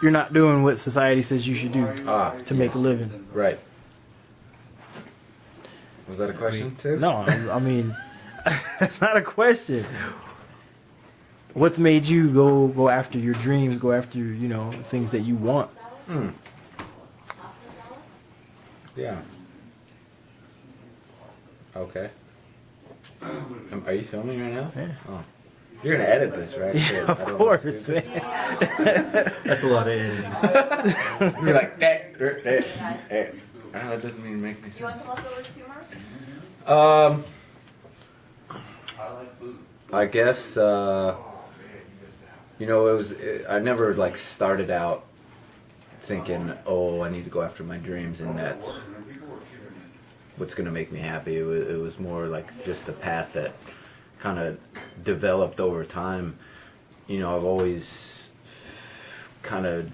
you're not doing what society says you should do to make a living. Right. Was that a question too? No, I mean, that's not a question. What's made you go after your dreams, go after, you know, things that you want? Yeah. Okay. Are you filming right now? Yeah. Oh. You're gonna edit this, right? Yeah, So of I don't course, wanna see man. That's a lot of editing. it. You're like, that doesn't even make any You want sense. some leftovers too, Mark? I guess, you know, I never like started out thinking, oh, I need to go after my dreams and that's what's going to make me happy. It was more like just the path that kind of developed over time. You know, I've always kind of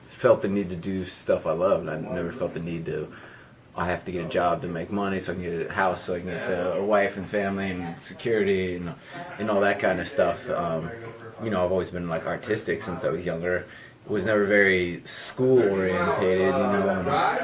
felt the need to do stuff I love, and I never felt the need to, I have to get a job to make money so I can get a house, so I can get a wife and family and security and all that kind of stuff. You know, I've always been like artistic since I was younger. Was never very school orientated, you know.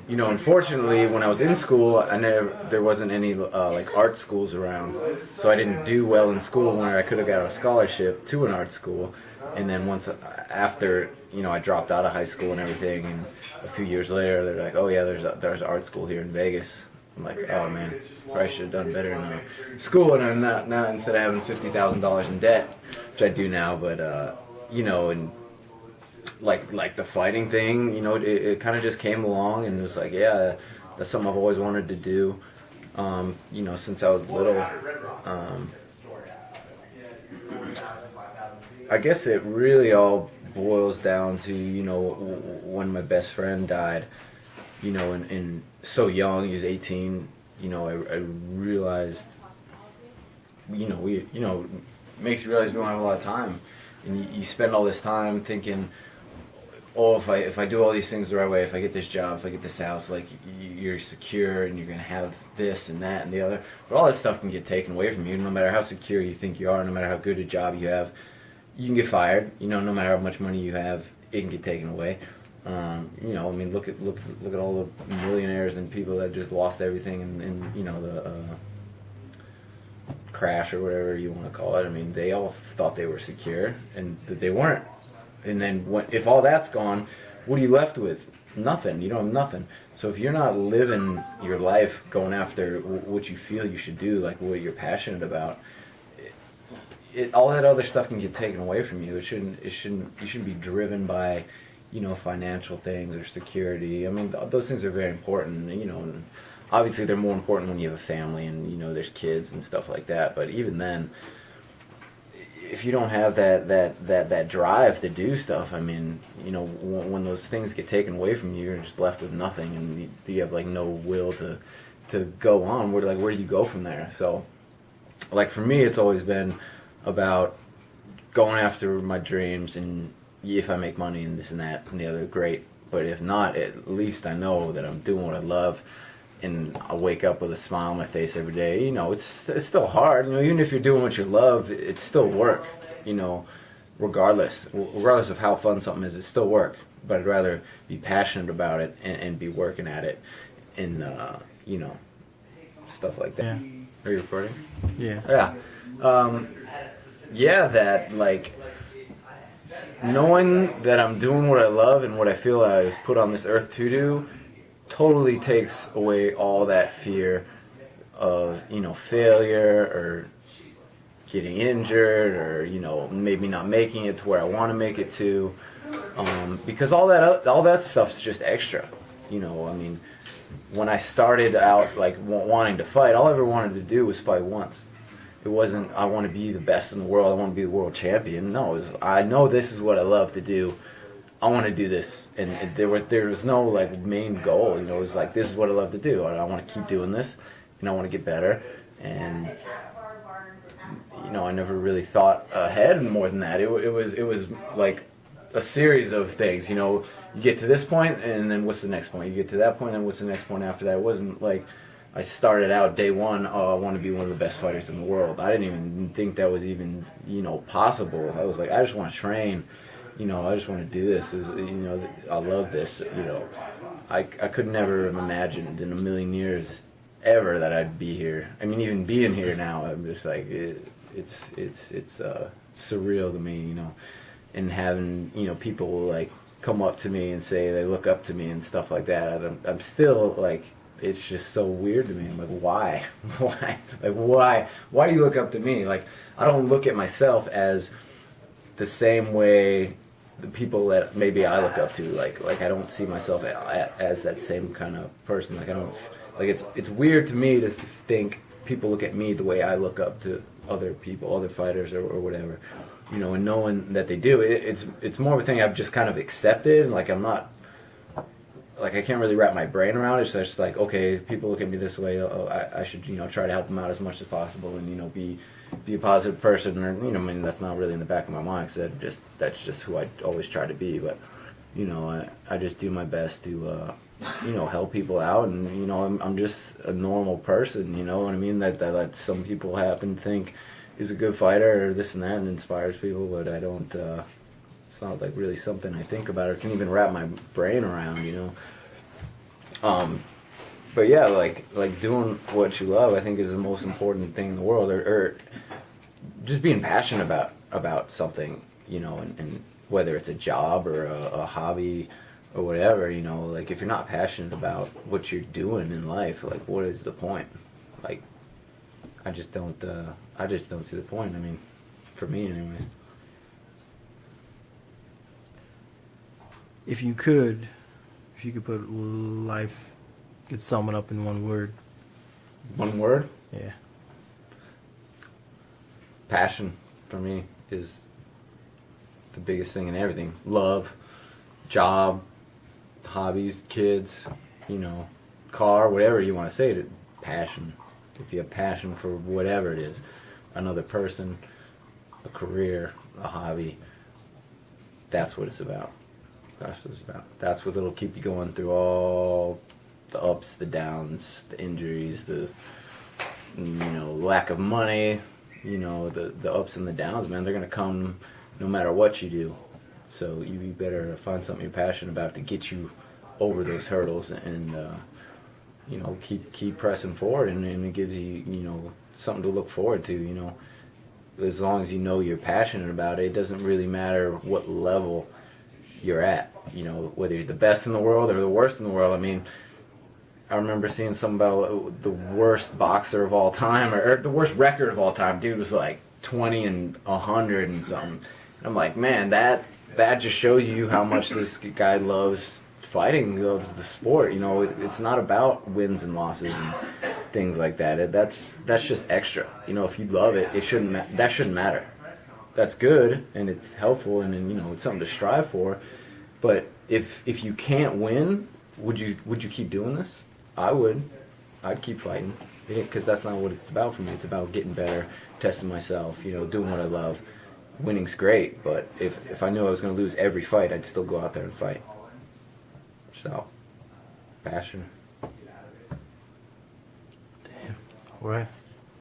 You know, unfortunately, when I was in school, there wasn't any like art schools around, so I didn't do well in school. Where I could have got a scholarship to an art school, and then once after, you know, I dropped out of high school and everything, and a few years later, they're like, "Oh yeah, there's art school here in Vegas." I'm like, "Oh man, probably should have done better in school." And I'm not instead of having $50,000 in debt, which I do now, but you know, and like the fighting thing, you know, it kind of just came along, and it was like, yeah, that's something I've always wanted to do. You know, since I was little. I guess it really all boils down to, you know, when my best friend died, you know, and so young, he was 18, you know, I realized, you know, it makes you realize we don't have a lot of time. And you spend all this time thinking, oh, if I do all these things the right way, if I get this job, if I get this house, like, you're secure and you're going to have this and that and the other. But all that stuff can get taken away from you, no matter how secure you think you are, no matter how good a job you have. You can get fired, you know, no matter how much money you have, it can get taken away. You know, I mean, look at all the millionaires and people that just lost everything in you know, the crash or whatever you want to call it. I mean, they all thought they were secure, and that they weren't. And then if all that's gone, what are you left with? Nothing. You don't have nothing. So if you're not living your life going after what you feel you should do, like what you're passionate about, all that other stuff can get taken away from you. You shouldn't be driven by, you know, financial things or security. I mean, those things are very important, you know, and obviously they're more important when you have a family and, you know, there's kids and stuff like that. But even then, if you don't have that drive to do stuff, I mean, you know, when those things get taken away from you, you're just left with nothing, and you have like no will to go on. Where do you go from there? So, like, for me, it's always been about going after my dreams, and if I make money and this and that and the other, great. But if not, at least I know that I'm doing what I love, and I wake up with a smile on my face every day. You know, it's still hard. You know, even if you're doing what you love, it's still work. You know, regardless of how fun something is, it's still work. But I'd rather be passionate about it and be working at it, and you know, stuff like that. Yeah. Are you recording? Yeah. Yeah. Yeah, that, like, knowing that I'm doing what I love and what I feel I was put on this earth to do totally takes away all that fear of, you know, failure or getting injured or, you know, maybe not making it to where I want to make it to, because all that stuff's just extra. You know, I mean, when I started out, like, wanting to fight, all I ever wanted to do was fight once. It wasn't, I want to be the best in the world, I want to be the world champion. No, it was, I know this is what I love to do. I want to do this. And there was no, like, main goal. You know, it was like, this is what I love to do. I want to keep doing this, and I want to get better. And, you know, I never really thought ahead more than that. It was like a series of things. You know, you get to this point, and then what's the next point? You get to that point, and what's the next point after that? It wasn't like I started out day one, oh, I want to be one of the best fighters in the world. I didn't even think that was even, you know, possible. I was like, I just want to train you know, I just want to do this. Is, you know, I love this. You know, I could never have imagined in a million years ever that I'd be here. I mean, even being here now, I'm just like it's surreal to me, you know, and having, you know, people like come up to me and say they look up to me and stuff like that. I'm still like, it's just so weird to me. I'm like, why? Why? Like, why? Why do you look up to me? Like, I don't look at myself as the same way the people that maybe I look up to. Like I don't see myself as that same kind of person. Like, I don't, like, it's weird to me to think people look at me the way I look up to other people, other fighters or whatever. You know, and knowing that they do, it's more of a thing I've just kind of accepted. Like, I'm not, like, I can't really wrap my brain around it. So it's just like, okay, people look at me this way. I should, you know, try to help them out as much as possible, and, you know, be a positive person. Or, you know, I mean, that's not really in the back of my mind, because that's just who I always try to be. But, you know, I just do my best to, you know, help people out, and, you know, I'm just a normal person. You know what I mean? That some people happen to think is a good fighter or this and that, and inspires people, but I don't. It's not like really something I think about or can even wrap my brain around, you know. But yeah, like doing what you love, I think, is the most important thing in the world, or just being passionate about something, you know, and whether it's a job or a hobby or whatever, you know, like, if you're not passionate about what you're doing in life, like, what is the point? Like, I just don't see the point. I mean, for me anyways. If you could put life, you could sum it up in one word. One word? Yeah. Passion, for me, is the biggest thing in everything. Love, job, hobbies, kids, you know, car, whatever you want to say to passion. If you have passion for whatever it is, another person, a career, a hobby, that's what it's about. That's what it's about. That's what'll keep you going through all the ups, the downs, the injuries, the, you know, lack of money, you know, the ups and the downs, man. They're gonna come no matter what you do. So you better find something you're passionate about to get you over those hurdles, and you know, keep pressing forward, and it gives you, you know, something to look forward to. You know, as long as you know you're passionate about it, it doesn't really matter what level you're at. You know, whether you're the best in the world or the worst in the world. I mean, I remember seeing something about the worst boxer of all time, or the worst record of all time. Dude was like 20-100 and something. And I'm like, man, that just shows you how much this guy loves fighting, loves the sport. You know, it's not about wins and losses and things like that. That's just extra. You know, if you love it, that shouldn't matter. That's good, and it's helpful, and you know, it's something to strive for. But if you can't win, would you keep doing this? I would. I'd keep fighting, because that's not what it's about for me. It's about getting better, testing myself, you know, doing what I love. Winning's great, but if I knew I was going to lose every fight, I'd still go out there and fight. So, passion. Damn. All right.